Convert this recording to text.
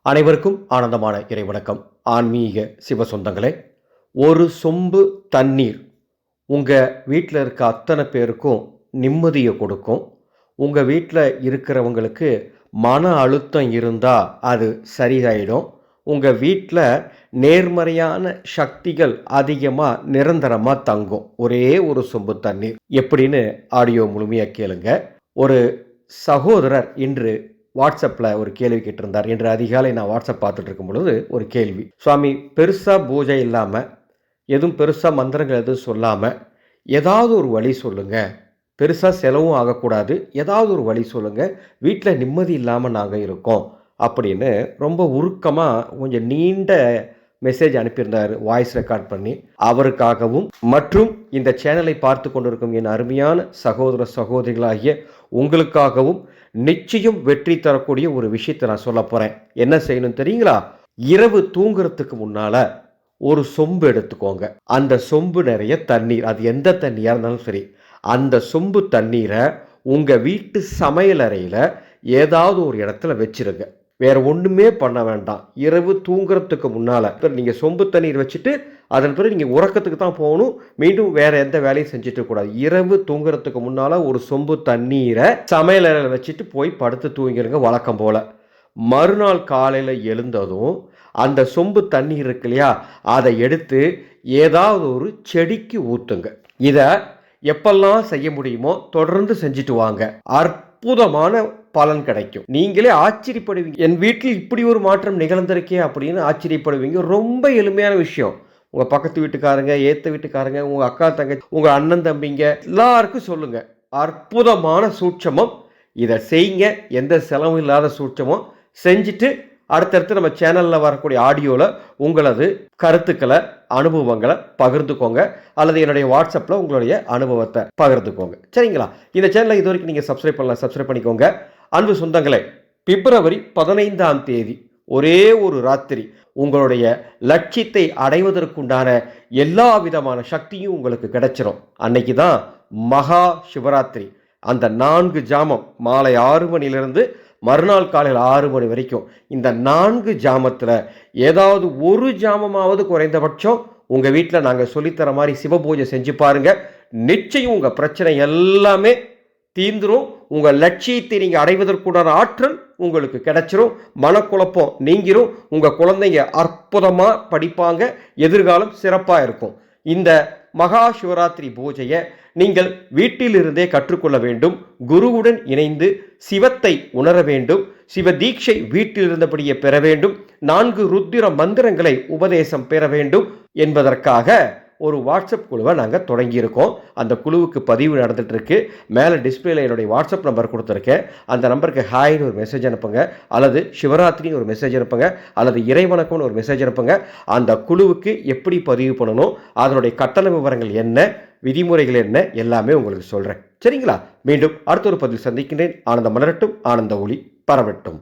அனைவருக்கும் ஆனந்தமான இறைவணக்கம். ஆன்மீக சிவ சொந்தங்களே, ஒரு சொம்பு தண்ணீர் உங்கள் வீட்டில் இருக்க அத்தனை பேருக்கும் நிம்மதியை கொடுக்கும். உங்கள் வீட்டில் இருக்கிறவங்களுக்கு மன அழுத்தம் இருந்தால் அது சரியாயிடும். உங்கள் வீட்டில் நேர்மறையான சக்திகள் அதிகமாக நிரந்தரமாக தங்கும். ஒரே ஒரு சொம்பு தண்ணீர் எப்படின்னு ஆடியோ முழுமையாக கேளுங்க. ஒரு சகோதரர் இன்று வாட்ஸ்அப்பில் ஒரு கேள்வி கேட்டிருந்தார். இன்று அதிகாலை நான் வாட்ஸ்அப் பார்த்துட்டு இருக்கும் பொழுது ஒரு கேள்வி, சுவாமி, பெருசாக பூஜை இல்லாமல் எதுவும் பெருசாக மந்திரங்கள் எதுவும் சொல்லாமல் ஏதாவது ஒரு வழி சொல்லுங்கள், பெருசாக செலவும் ஆகக்கூடாது, ஏதாவது ஒரு வழி சொல்லுங்கள், வீட்டில் நிம்மதி இல்லாமல் நாங்கள் இருக்கோம் அப்படின்னு ரொம்ப உருக்கமாக கொஞ்சம் நீண்ட மெசேஜ் அனுப்பியிருந்தார், வாய்ஸ் ரெக்கார்ட் பண்ணி. அவருக்காகவும் மற்றும் இந்த சேனலை பார்த்து கொண்டிருக்கும் என் அருமையான சகோதர சகோதரிகளாகிய உங்களுக்காகவும் நிச்சயம் வெற்றி தரக்கூடிய ஒரு விஷயத்தை நான் சொல்ல போகிறேன். என்ன செய்யணும் தெரியுங்களா? இரவு தூங்குறதுக்கு முன்னால் ஒரு சொம்பு எடுத்துக்கோங்க. அந்த சொம்பு நிறைய தண்ணீர், அது எந்த தண்ணியாக இருந்தாலும் சரி, அந்த சொம்பு தண்ணீரை உங்கள் வீட்டு சமையலறையில் ஏதாவது ஒரு இடத்துல வச்சிருங்க. வேற ஒன்றுமே பண்ண வேண்டாம். இரவு தூங்குறதுக்கு முன்னால் நீங்கள் சொம்பு தண்ணீர் வச்சுட்டு அதன் பிறகு நீங்கள் உறக்கத்துக்கு தான் போகணும். மீண்டும் வேற எந்த வேலையும் செஞ்சுட்டு கூடாது. இரவு தூங்குறதுக்கு முன்னால் ஒரு சொம்பு தண்ணீரை சமையலறையில் வச்சுட்டு போய் படுத்து தூங்கிடுங்க வழக்கம் போல். மறுநாள் காலையில் எழுந்ததும் அந்த சொம்பு தண்ணீர் இருக்கு இல்லையா, அதை எடுத்து ஏதாவது ஒரு செடிக்கு ஊற்றுங்க. இதை எப்பெல்லாம் செய்ய முடியுமோ தொடர்ந்து செஞ்சுட்டு வாங்க. அற்புதமான பலன் கிடைக்கும். நீங்களே ஆச்சரியப்படுவீங்க, என் வீட்டில் இப்படி ஒரு மாற்றம் நிகழ்ந்திருக்கே அப்படின்னு ஆச்சரியப்படுவீங்க. ரொம்ப எளிமையான விஷயம். உங்கள் பக்கத்து வீட்டுக்காரங்க, ஏற்ற வீட்டுக்காரங்க, உங்கள் அக்கா தங்கச்சி, உங்கள் அண்ணன் தம்பிங்க எல்லாருக்கும் சொல்லுங்கள். அற்புதமான சூட்சமம். இதை செய்யுங்க. எந்த செலவும் இல்லாத சூட்சமம் செஞ்சுட்டு அடுத்தடுத்து நம்ம சேனலில் வரக்கூடிய ஆடியோவில் உங்களது கருத்துக்களை, அனுபவங்களை பகிர்ந்துக்கோங்க. அல்லது என்னுடைய வாட்ஸ்அப்பில் உங்களுடைய அனுபவத்தை பகிர்ந்துக்கோங்க. சரிங்களா? இந்த சேனலை இது வரைக்கும் நீங்கள் சப்ஸ்கிரைப் பண்ணலாம், சப்ஸ்கிரைப் பண்ணிக்கோங்க. அன்பு சொந்தங்களே, பிப்ரவரி 15ஆம் தேதி ஒரே ஒரு ராத்திரி உங்களுடைய லட்சியத்தை அடைவதற்குண்டான எல்லா விதமான சக்தியும் உங்களுக்கு கிடைச்சிரும். அன்னைக்கு தான் மகா சிவராத்திரி. அந்த 4 ஜாமம், மாலை 6 மணிலிருந்து மறுநாள் காலையில் 6 மணி வரைக்கும், இந்த 4 ஜாமத்தில் ஏதாவது ஒரு ஜாமமாவது குறைந்தபட்சம் உங்கள் வீட்டில் நாங்கள் சொல்லித்தர மாதிரி சிவபூஜை செஞ்சு பாருங்க. நிச்சயம் உங்கள் பிரச்சனை எல்லாமே தீந்துரும். உங்கள் லட்சியத்தை நீங்கள் அடைவதற்குண்டான ஆற்றல் உங்களுக்கு கிடைச்சிரும். மனக்குழப்பம் நீங்கிரும். உங்கள் குழந்தைங்க அற்புதமாக படிப்பாங்க. எதிர்காலம் சிறப்பாக இருக்கும். இந்த மகா சிவராத்திரி பூஜையை நீங்கள் வீட்டிலிருந்தே கற்றுக்கொள்ள வேண்டும். குருவுடன் இணைந்து சிவத்தை உணர வேண்டும். சிவ தீட்சை வீட்டில் இருந்தபடியே பெற வேண்டும். 4 ருத்திர மந்திரங்களை உபதேசம் பெற வேண்டும் என்பதற்காக ஒரு வாட்ஸ்அப் குழுவை நாங்கள் தொடங்கியிருக்கோம். அந்த குழுவுக்கு பதிவு நடந்துட்டு இருக்கு. மேலே டிஸ்பிளேல என்னுடைய வாட்ஸ்அப் நம்பர் கொடுத்துருக்கேன். அந்த நம்பருக்கு ஹாய்னு ஒரு மெசேஜ் அனுப்புங்க, அல்லது சிவராத்திரின்னு ஒரு மெசேஜ் அனுப்புங்க, அல்லது இறைவணக்கம்னு ஒரு மெசேஜ் அனுப்புங்க. அந்த குழுவுக்கு எப்படி பதிவு பண்ணணும், அதனுடைய கட்டண விவரங்கள் என்ன, விதிமுறைகள் என்ன, எல்லாமே உங்களுக்கு சொல்கிறேன். சரிங்களா? மீண்டும் அடுத்த ஒரு பதிவு சந்திக்கின்றேன். ஆனந்தம் மலரட்டும், ஆனந்த ஒளி பரவட்டும்.